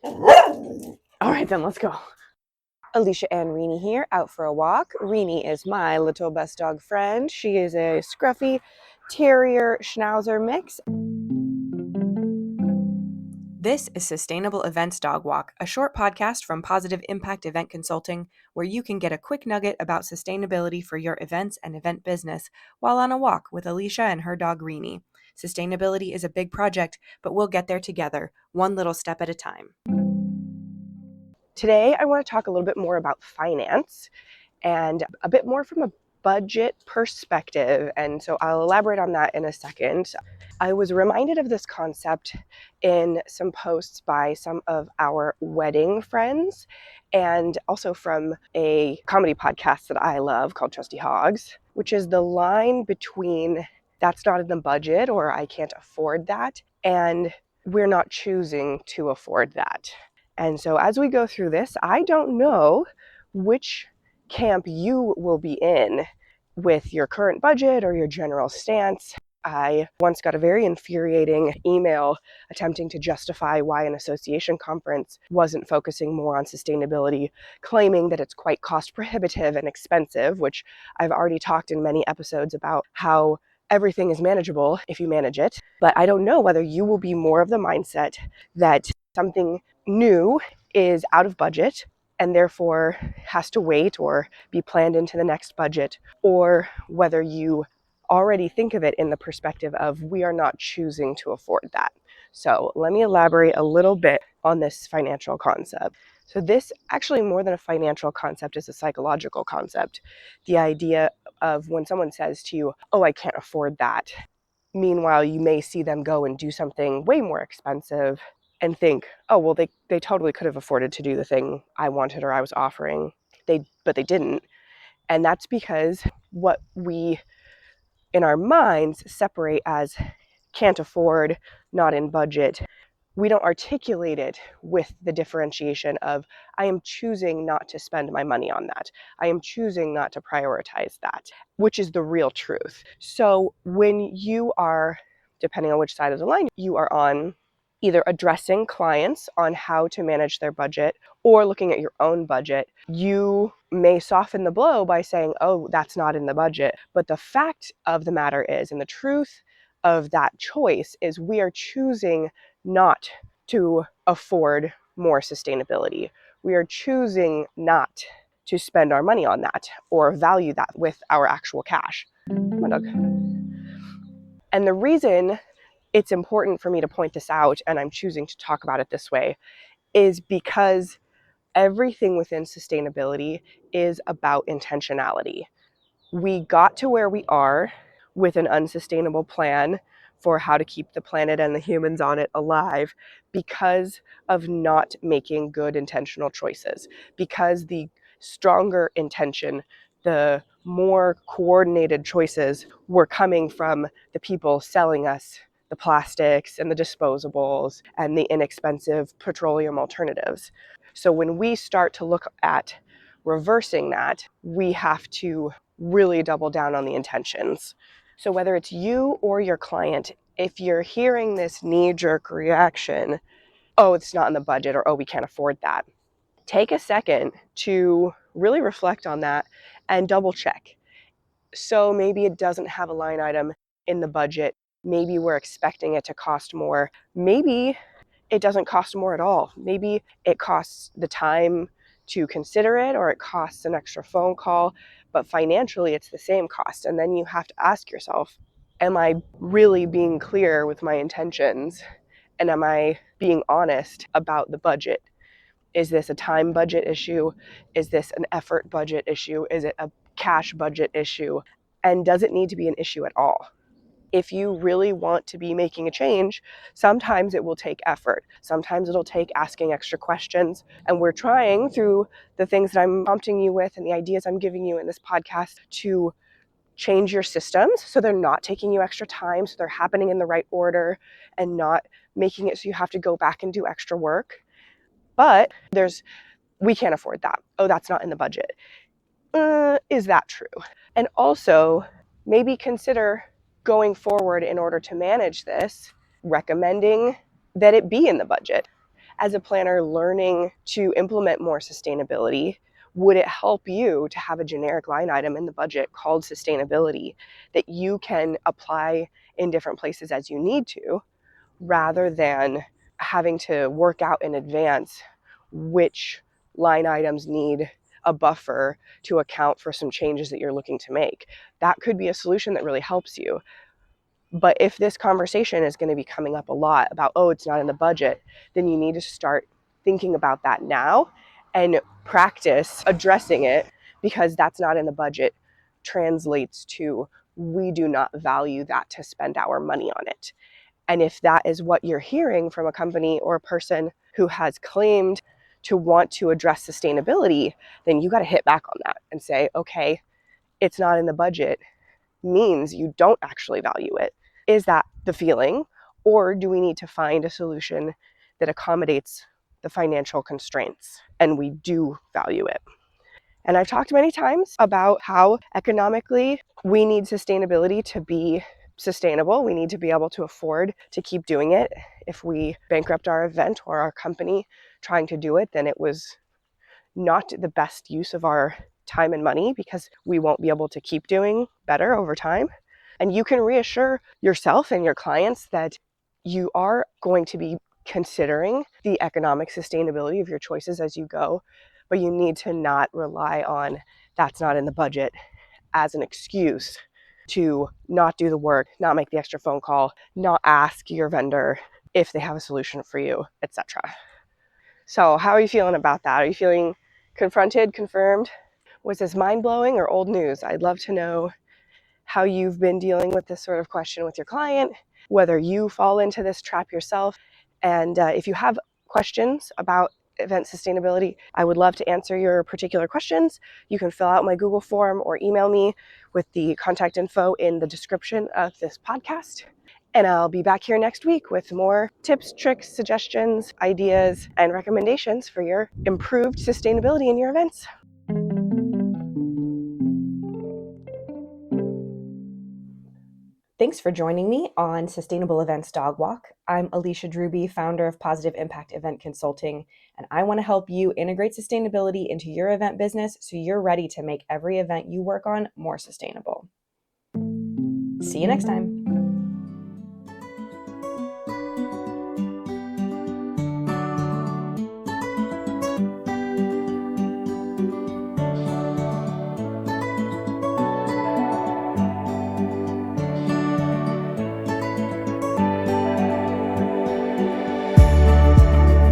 All right, then let's go. Alicia Ann Reaney here, out for a walk. Reaney is my little best dog friend. She is a scruffy terrier schnauzer mix. This is Sustainable Events Dog Walk, a short podcast from Positive Impact Event Consulting, where you can get a quick nugget about sustainability for your events and event business while on a walk with Alicia and her dog Reaney. Sustainability is a big project, but we'll get there together, one little step at a time. Today, I want to talk a little bit more about finance and a bit more from a budget perspective. And so I'll elaborate on that in a second. I was reminded of this concept in some posts by some of our wedding friends and also from a comedy podcast that I love called Trusty Hogs, which is the line between that's not in the budget or I can't afford that and we're not choosing to afford that. And so as we go through this, I don't know which camp you will be in with your current budget or your general stance. I once got a very infuriating email attempting to justify why an association conference wasn't focusing more on sustainability, claiming that it's quite cost prohibitive and expensive, which I've already talked in many episodes about how everything is manageable if you manage it. But I don't know whether you will be more of the mindset that something new is out of budget and therefore has to wait or be planned into the next budget, or whether you already think of it in the perspective of we are not choosing to afford that. So let me elaborate a little bit on this financial concept. So this actually more than a financial concept is a psychological concept. The idea of when someone says to you, oh, I can't afford that. Meanwhile, you may see them go and do something way more expensive and think, oh, well, they totally could have afforded to do the thing I wanted or I was offering, but they didn't. And that's because what we, in our minds, separate as can't afford, not in budget, we don't articulate it with the differentiation of, I am choosing not to spend my money on that. I am choosing not to prioritize that, which is the real truth. So when you are, depending on which side of the line you are on, either addressing clients on how to manage their budget or looking at your own budget, you may soften the blow by saying, oh, that's not in the budget. But the fact of the matter is, and the truth of that choice is, we are choosing not to afford more sustainability. We are choosing not to spend our money on that or value that with our actual cash. Come on, Doug. And the reason it's important for me to point this out, and I'm choosing to talk about it this way, is because everything within sustainability is about intentionality. We got to where we are with an unsustainable plan for how to keep the planet and the humans on it alive because of not making good intentional choices, because the stronger intention, the more coordinated choices were coming from the people selling us the plastics and the disposables and the inexpensive petroleum alternatives. So when we start to look at reversing that, we have to really double down on the intentions. So whether it's you or your client, if you're hearing this knee-jerk reaction, oh, it's not in the budget, or oh, we can't afford that, take a second to really reflect on that and double check. So maybe it doesn't have a line item in the budget. Maybe we're expecting it to cost more. Maybe it doesn't cost more at all. Maybe it costs the time to consider it, or it costs an extra phone call, but financially it's the same cost. And then you have to ask yourself, am I really being clear with my intentions? And am I being honest about the budget? Is this a time budget issue? Is this an effort budget issue? Is it a cash budget issue? And does it need to be an issue at all? If you really want to be making a change, sometimes it will take effort. Sometimes it'll take asking extra questions. And we're trying, through the things that I'm prompting you with and the ideas I'm giving you in this podcast, to change your systems so they're not taking you extra time, so they're happening in the right order and not making it so you have to go back and do extra work. But we can't afford that. Oh, that's not in the budget. Is that true? And also, maybe consider going forward, in order to manage this, recommending that it be in the budget. as a planner learning to implement more sustainability, would it help you to have a generic line item in the budget called sustainability that you can apply in different places as you need to, rather than having to work out in advance which line items need a buffer to account for some changes that you're looking to make? That could be a solution that really helps you. But if this conversation is going to be coming up a lot about, oh, it's not in the budget, then you need to start thinking about that now and practice addressing it, because that's not in the budget translates to, we do not value that to spend our money on it. And if that is what you're hearing from a company or a person who has claimed to want to address sustainability, then you got to hit back on that and say, okay, it's not in the budget means you don't actually value it. Is that the feeling? Or do we need to find a solution that accommodates the financial constraints and we do value it? And I've talked many times about how economically we need sustainability to be sustainable. We need to be able to afford to keep doing it. If we bankrupt our event or our company trying to do it, then it was not the best use of our time and money, because we won't be able to keep doing better over time. And you can reassure yourself and your clients that you are going to be considering the economic sustainability of your choices as you go, but you need to not rely on that's not in the budget as an excuse to not do the work, not make the extra phone call, not ask your vendor if they have a solution for you, etc. So how are you feeling about that? Are you feeling confronted, confirmed? Was this mind-blowing or old news? I'd love to know how you've been dealing with this sort of question with your client, whether you fall into this trap yourself. And if you have questions about event sustainability, I would love to answer your particular questions. You can fill out my Google form or email me with the contact info in the description of this podcast. And I'll be back here next week with more tips, tricks, suggestions, ideas, and recommendations for your improved sustainability in your events. Thanks for joining me on Sustainable Events Dog Walk. I'm Alicia Druby, founder of Positive Impact Event Consulting, and I want to help you integrate sustainability into your event business so you're ready to make every event you work on more sustainable. See you next time.